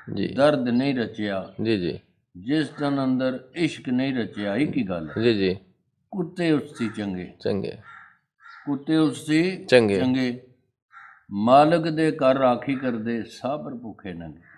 جی درد نہیں رچیا، جی جی جس دن اندر عشق نہیں رچیا، ایک ہی گل ہے۔ جی جی کتے اس سی چنگے، چنگے کتے اس سی چنگے چنگے، مالک دے کر راکھی کر دے، صابر بھوکے ننگے۔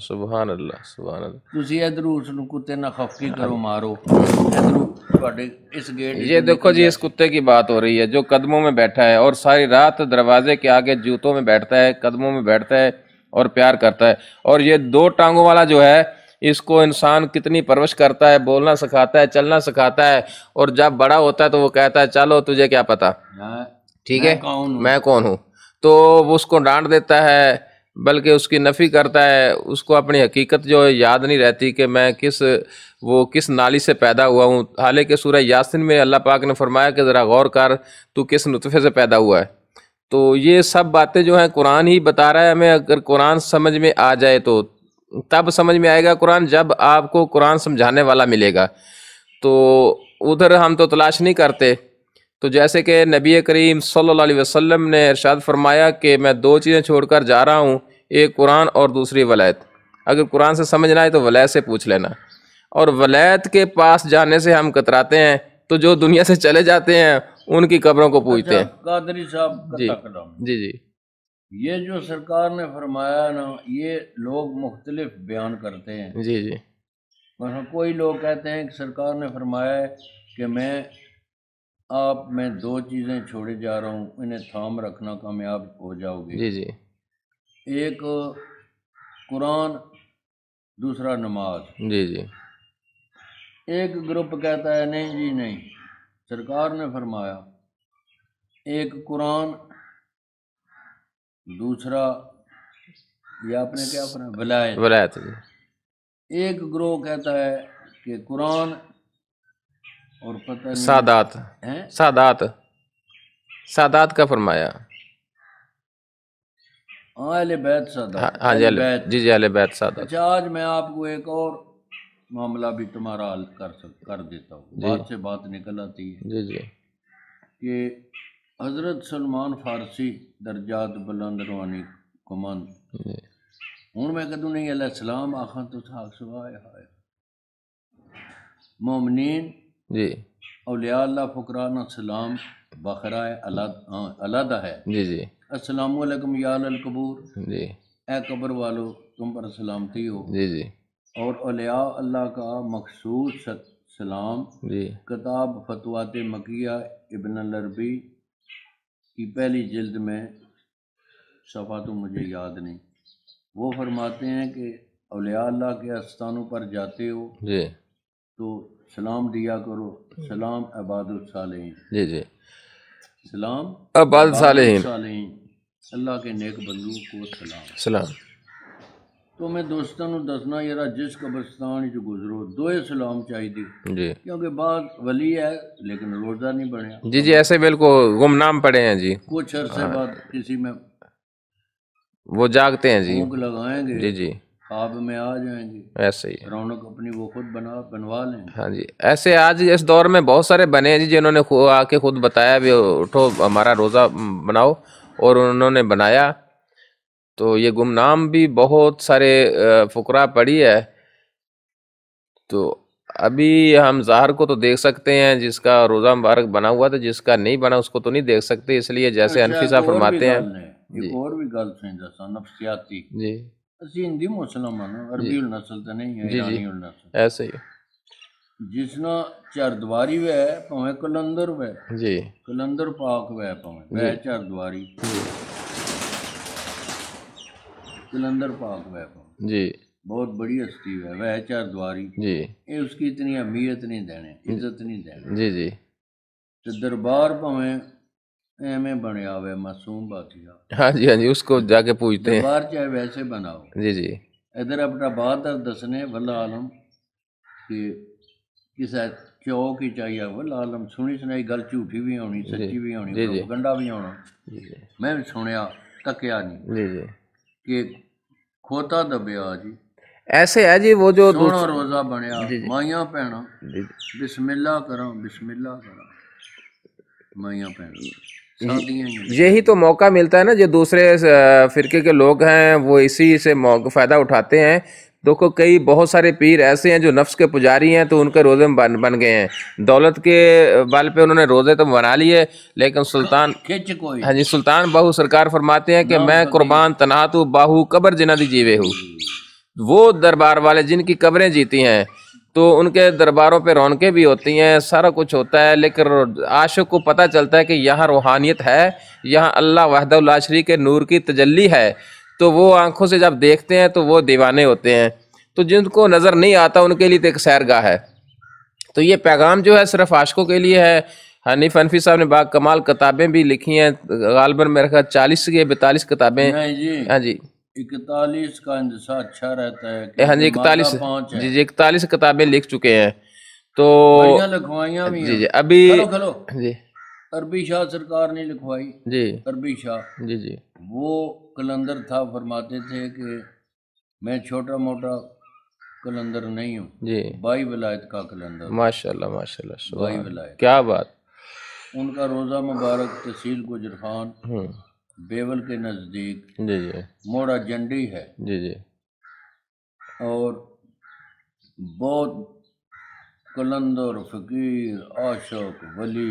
سبحان اللہ سبحان اللہ۔ تسی ادھرو اس نو کتے نہ خفقی کرو، مارو، ادھرو تواڈے اس گیٹ یہ دیکھو جی، اس کتے کی بات ہو رہی ہے جو قدموں میں بیٹھا ہے اور ساری رات دروازے کے آگے جوتوں میں بیٹھتا ہے، قدموں میں بیٹھتا ہے اور پیار کرتا ہے، اور یہ دو ٹانگوں والا جو ہے اس کو انسان کتنی پرورش کرتا ہے، بولنا سکھاتا ہے، چلنا سکھاتا ہے، اور جب بڑا ہوتا ہے تو وہ کہتا ہے چلو تجھے کیا پتا، ٹھیک ہے میں کون ہوں، تو وہ اس کو ڈانٹ دیتا ہے، بلکہ اس کی نفی کرتا ہے، اس کو اپنی حقیقت جو یاد نہیں رہتی کہ میں کس نالی سے پیدا ہوا ہوں، حالانکہ سورہ یاسین میں اللہ پاک نے فرمایا کہ ذرا غور کر تو کس نطفے سے پیدا ہوا ہے۔ تو یہ سب باتیں جو ہیں قرآن ہی بتا رہا ہے ہمیں، اگر قرآن سمجھ میں آ جائے تو تب سمجھ میں آئے گا قرآن جب آپ کو قرآن سمجھانے والا ملے گا، تو ادھر ہم تو تلاش نہیں کرتے۔ تو جیسے کہ نبی کریم صلی اللہ علیہ وسلم نے ارشاد فرمایا کہ میں دو چیزیں چھوڑ کر جا رہا ہوں، ایک قرآن اور دوسری ولایت، اگر قرآن سے سمجھنا ہے تو ولایت سے پوچھ لینا، اور ولایت کے پاس جانے سے ہم کتراتے ہیں، تو جو دنیا سے چلے جاتے ہیں ان کی قبروں کو پوجتے ہیں۔ قادری صاحب جی کا کلام، جی جی یہ جو سرکار نے فرمایا نا، یہ لوگ مختلف بیان کرتے ہیں۔ جی جی مثلا کوئی لوگ کہتے ہیں کہ سرکار نے فرمایا ہے کہ میں دو چیزیں چھوڑے جا رہا ہوں، انہیں تھام رکھنا، کامیاب ہو جاؤ گے۔ جی جی ایک قرآن، دوسرا نماز۔ جی جی ایک گروپ کہتا ہے نہیں جی نہیں، سرکار نے فرمایا ایک قرآن، دوسرا یہ آپ نے کیا فرمایا، ولایت جی۔ ایک گروہ کہتا ہے کہ قرآن اور پتہ نہیں سادات ہیں، سادات کا فرمایا، اہل بیت سادات، ہاں جی اہل بیت۔ جی جی اہل بیت سادات۔ اچھا، آج میں آپ کو ایک اور معاملہ بھی تمہارا حل کر دیتا ہوں، بات سے بات نکل آتی ہے جی جی کہ حضرت سلمان فارسی درجات بلند روانی کمند، ہوں میں کہوں نہیں علیہ السلام آخان تو تھا سوائے ہائے مومنین جی اولیاء اللہ فقرانا سلام بخرائے علیحدہ ہے۔ جی جی السلام علیکم یا القبور، جی اے قبر والو تم پر سلامتی ہو، جی جی اور اولیاء اللہ کا مخصوص سلام جی کتاب فتوات مکیہ ابن العربی کی پہلی جلد میں، صفحہ تو مجھے یاد نہیں، وہ فرماتے ہیں کہ اولیاء اللہ کے آستانوں پر جاتے ہو جی تو سلام دیا کرو، سلام عباد الصالحین، جی جی سلام عباد صالحین، اللہ کے نیک بندو کو سلام۔ سلام۔ تو میں دوستوں نو دسنا یارا، جس قبرستان جو گزرو دوئے سلام چاہیے، جی کیونکہ بعد ولی ہے لیکن روزہ نہیں بنیا، جی جی ایسے بالکل گمنام پڑے ہیں جی، کچھ عرصے بعد کسی میں وہ جاگتے ہیں جی، پھونک لگائیں گے، جی جی خواب میں آ جائیں گے، ایسے ہی، رونق اپنی وہ خود بنوا لیں گے۔ ہاں جی ایسے آج اس دور میں بہت سارے بنے ہیں جی، جنہوں نے آ کے خود بتایا بھی اٹھو ہمارا روزہ بناؤ، اور انہوں نے بنایا، تو یہ گمنام بھی بہت سارے فقراء پڑی ہے۔ تو ابھی ہم ظاہر کو تو دیکھ سکتے ہیں، جس کا روزہ مبارک بنا ہوا تھا، جس کا نہیں بنا اس کو تو نہیں دیکھ سکتے، اس لیے جیسے اچھا، حنفی ایک صاحب اور بھی فرماتے ہیں گل ہے، ایک اور بھی گل سن دسا نفسیاتی، جی اسی ہندی مسلم ہاں، عربی النسل تو نہیں ہے، جی جی ایرانی النسل، ایسے ہی جسنا چردواری وے پویں کلندر وے، جی کلندر پاک وے پویں وے چردواری، کلندر پاک وے پویں جی بہت بڑی ہستی ہے، وے چردواری، جی یہ اس کی اتنی اہمیت نہیں دینے، عزت نہیں دینے، جی جی تو دربار پویں ایویں بنیا ہوئے معصوم بادشاہ، ہاں جی ہاں جی اس کو جا کے پوچھتے ہیں، دربار چاہے ویسے بناؤ، جی جی ادھر اپنا بات دسنے واللہ عالم کہ کسے چوک ہی چاہیے، واللہ عالم سنی سنائی گل جھوٹی بھی ہونی، سچی بھی ہونی، پروپیگنڈا بھی ہونا، میں بھی سنیا تکیا نہیں جی جی کہ کھوتا دبیا جی، ایسے ہے جی وہ جو سونا روزہ بنیا، جی جی مائیاں پینا جی بسم اللہ کراں، بسم اللہ کراں، مائیاں پینا یہی تو موقع ملتا ہے نا، جو دوسرے فرقے کے لوگ ہیں وہ اسی سے فائدہ اٹھاتے ہیں. دیکھو کئی بہت سارے پیر ایسے ہیں جو نفس کے پجاری ہیں تو ان کے روزے بن گئے ہیں، دولت کے بل پہ انہوں نے روزے تو بنا لیے، لیکن سلطان ہاں جی سلطان باہو سرکار فرماتے ہیں کہ میں قربان تنہاتو باہو قبر جنہ دی جیوے ہوں. وہ دربار والے جن کی قبریں جیتی ہیں تو ان کے درباروں پہ رونقیں بھی ہوتی ہیں، سارا کچھ ہوتا ہے، لیکن عاشق کو پتہ چلتا ہے کہ یہاں روحانیت ہے، یہاں اللہ وحدہ لا شریک کے نور کی تجلی ہے، تو وہ آنکھوں سے جب دیکھتے ہیں تو وہ دیوانے ہوتے ہیں. تو جن کو نظر نہیں آتا ان کے لیے تو ایک سیرگاہ ہے. تو یہ پیغام جو ہے صرف عاشقوں کے لیے ہے. حنیف انفی صاحب نے با کمال کتابیں بھی لکھی ہیں، غالباً میرے خیال 40 یا 42 کتابیں. ہاں جی 41 کا اندسا اچھا رہتا ہے. ہاں جی 41 جی 41 کتابیں لکھ چکے ہیں. تو لکھوائیاں بھی جی ابھی جی عربی شاہ سرکار نے لکھوائی جی عربی شاہ جی وہ کلندر تھا، فرماتے تھے کہ میں چھوٹا موٹا کلندر نہیں ہوں جی، 22 ولایت کا کلندر. ماشاء اللہ ماشاء اللہ، 22 ولایت، کیا بات. ان کا روزہ مبارک تحصیل گجرخان بیول کے نزدیک جی جی موڑا جنڈی ہے. جی جی اور بہت کلندر فقیر عاشق ولی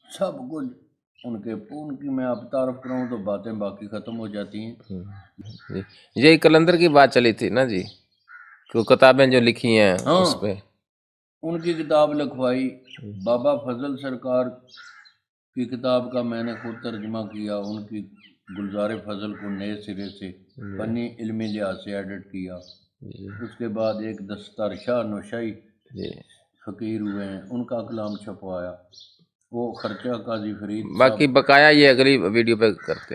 سب کچھ ان کی میں آپ تعارف کروں تو باتیں باقی ختم ہو جاتی ہیں. یہی کلندر کی بات چلی تھی نا جی، کہ کتابیں جو لکھی ہیں اس پہ ان کی کتاب لکھوائی. بابا فضل سرکار کی کتاب کا میں نے خود ترجمہ کیا، ان کی گلزار فضل کو نئے سرے سے فنی علمی لحاظ سے ایڈٹ کیا. اس کے بعد ایک دستار شاہ نوشائی فقیر ہوئے ہیں، ان کا کلام چھپوایا، وہ خرچہ قاضی فرید. باقی بقایا یہ اگلی ویڈیو پہ کرتے ہیں.